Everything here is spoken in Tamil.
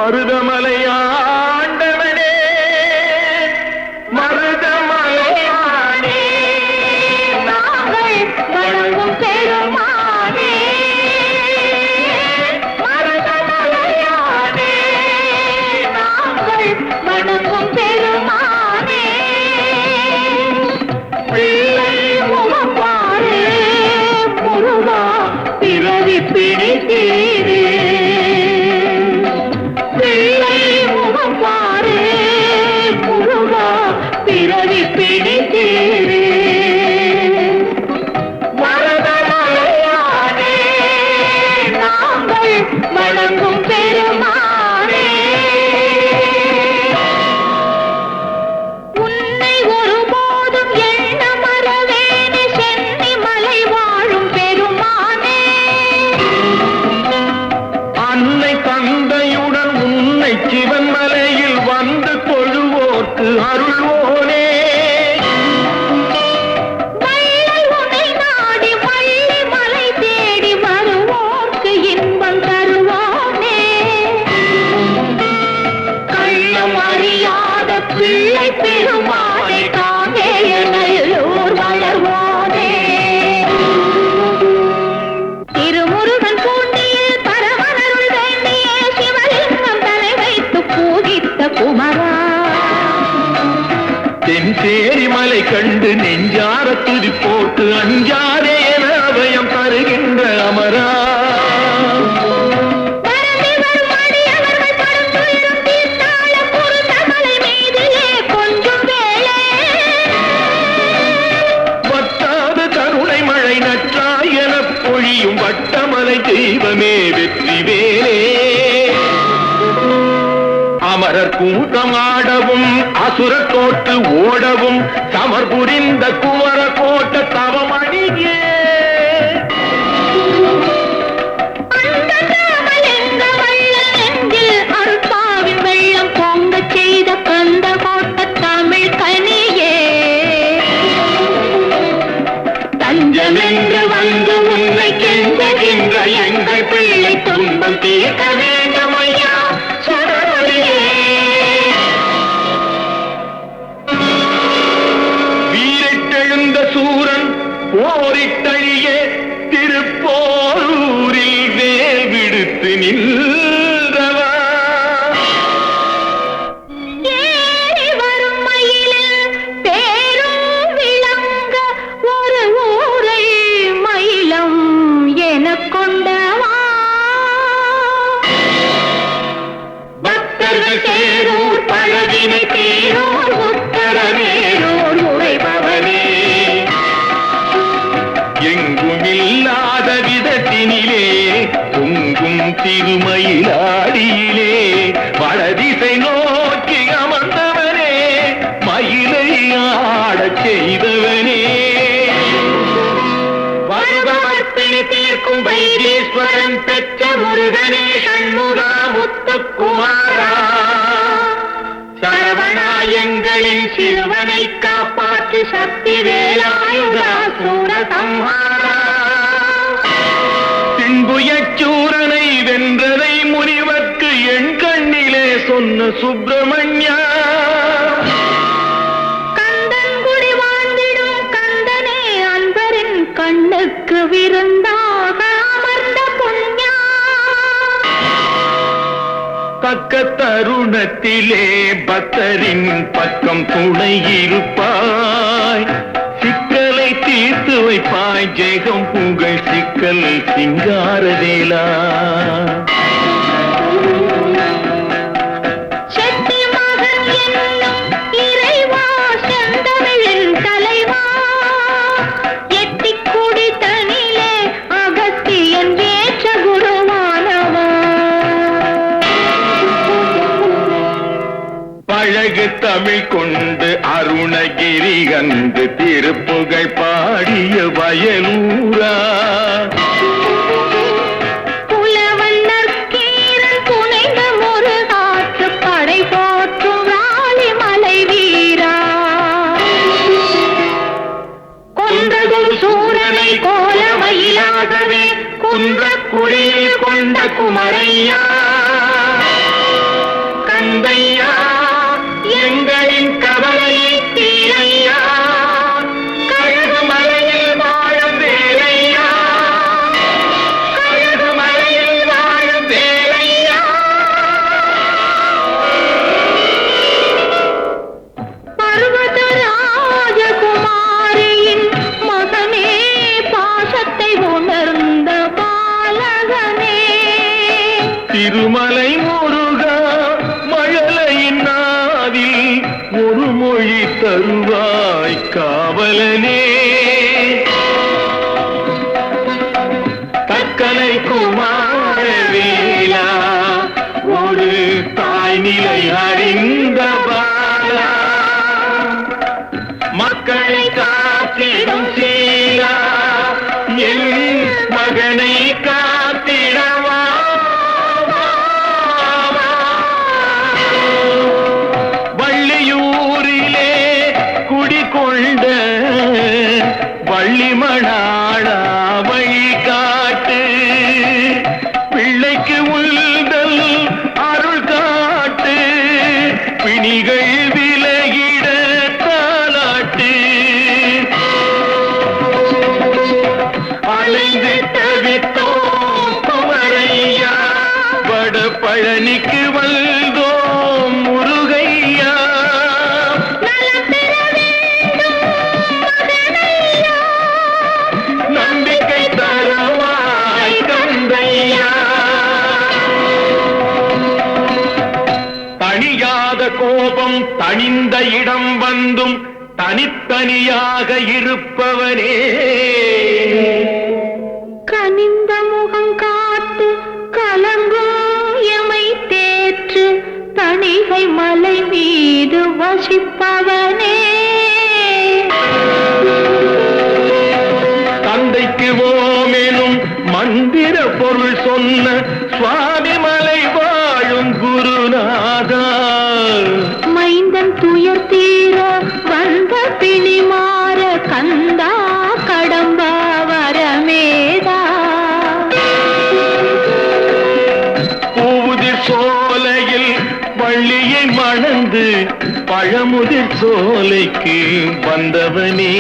மருதமலை ஆண்டவனே மருதமலையானே நாங்கள் வணங்கும் பெருமானே மருதமலையானே நாங்கள் வணங்கும் பெருமானே பிள்ளை முகம் பாரு முருகா பிறவி பிடித்தீரே பிறவி பிடித்தீரே மருதமலையானே நாங்கள் வணங்கும் பெருமானே உன்னை ஒருபோதும் எண்ண மறவேனே சென்னி மலை வாழும் பெருமானே அன்னை தந்தையுடன் உன்னை சிவன் மலையில் வந்து தொழுவோர்க்கு அருள்வோனே வள்ளல் உன்னை நாடி வள்ளி மலை தேடி வருவோர்க்கு இன்பம் தருவானே கள்ளம் அறியாத பிள்ளை பெருமானை காங்கேய நல்லூர் வளர்வோனே திருமுருகன் பூண்டியில் பரமனருள் வேண்டிய சிவலிங்கம் தலை வைத்து பூஜித்த குமரா தென்சேரி மலை கண்டு நெஞ்சார துதி போட்டு அஞ்சாதே என அபயம் தருகின்ற அமரா பரந்தி வரும் அடியவர்கள் படும் துயரம் தீர்த்தாள குருந்தமலை மீதிலே கொஞ்சம் வேளை வட்டாத கருணை மழை நற்றாய் எனப் பொழியும் வட்டமலை தெய்வமே வெற்றி வேலே அமரர் கூட்டம் ஆடவும் அசுரர் தோற்று ஓடவும் சமர் புரிந்த குமர கோட்ட தவமணியே அந்த ராமலிங்க வள்ளல் நெஞ்சில் அருட்பாவின் வெள்ளம் பொங்கச் செய்த கந்த கோட்ட தமிழ் கனியே தஞ்சமென்று வந்து உன்னை கெஞ்சுகின்ற எங்கள் பிள்ளை துன்பம் தீர்க்க வேண்டும் ஐயா சுடரொளியே வீரிட்டெழுந்த சூரன் போரிட்டழிய திருப்போரூரில் வேல் விடுத்து நின்றவா ஏறி வரும் மயிலில் தேரும் விளங்க ஒரு ஊரை மயிலம் எனக் கொண்டவா பக்தர்கள் தேரூர் பழவினை தேரூர் உத்தரவேரூர் உரைபவனே எங்குமில்லாத விதத்தினிலே பொங்கும் திருமயிலாடியிலே வடதிசை நோக்கி அமர்ந்தவனே மயிலை ஆடச் செய்தவனே வருபவர்த்தினி தீர்க்கும் வைத்தீஸ்வரன் பெற்ற முருகனே சண்முகா முத்துக்குமாரா சரவணாயங்களின் சிறுவனை காப்பாற்றி சக்தி வேலாயுதா சூரசம்ஹாரா தின்புயச்சூரனை வென்றதை முனிவர்க்கு என் கண்ணிலே சொன்ன சுப்பிரமணியா கந்தன் குடி வாழ்ந்திடும் கந்தனே அன்பரின் கண்ணுக்கு விருந்தாக அமர்ந்த புண்ணியா தக்க தருணத்திலே பக்தரின் பக்கம் துணை இருப்பாய் சிக்கலை தீர்த்து வைப்பாய் ஜெகம் புகழ் சிக்கல் சிங்காரவேலா செட்டி மகன் என்னும் இறைவா செந்தமிழின் தலைவா எட்டிக் குடி தனிலே அகத்தியன் வேற்ற குருவானவா பழகு தமிழ் கொண்டு அருணகிரி கண்டு திருப்புகழ் பாடிய வயலூரா புலவன் நற்கீரன் புனைந்த முருகாற்று படை போற்றும் ராலிமலை வீரா கொன்றதொரு சூரனை கோலமயிலாகவே குன்றக்குடியில் கொண்ட குமரையா கந்தையா எங்களின் கவலையை தீரையா கழுகுமலையில் வாழும் வேலையா கழுகுமலையில் வாழும் வேலையா பர்வத ராஜகுமாரியின் மகனே பாசத்தை உணர்ந்த பாலகனே திருமலை முருகா மழலையின் நாவில் ஒரு மொழி தருவாய் காவலனே தக்கலை குமாரவேலா ஒரு தாய்நிலை அறிந்த பாலா மக்களை காத்திடும் சீலா என் மகனை காத்திடவா வள்ளியூரிலே குடிகொண்ட வள்ளிமணாளா வழி காட்டு பிள்ளைக்கு உள்தல் அருள் காட்டு பிணிகள் விலகிட தாலாட்டு அலைந்து தவித்தோம் குமரையா வட பழனிக்கு வந்தோம் முருகையா நலம் பெற வேண்டும் மகனையா நம்பிக்கை தரவாய் கந்தையா தணியாத கோபம் தணிந்த இடம் வந்தும் தனித்தனியாக இருப்பவனே கனிந்த முகம் காத்து கலங்கும் எமை தேற்று தணிகை மலை மீது வசிப்பவனே தந்தைக்கு ஓமெனும் மந்திர பொருள் சொன்ன சுவாமி மலை வாழும் குருநாதா மைந்தன் துயர் தீர வந்த பிணி மாற கந்தா கடம்பா வரமேதா பூவுதிர் சோலையில் வள்ளியை மணந்து பழமுதிர் சோலைக்கு வந்தவனே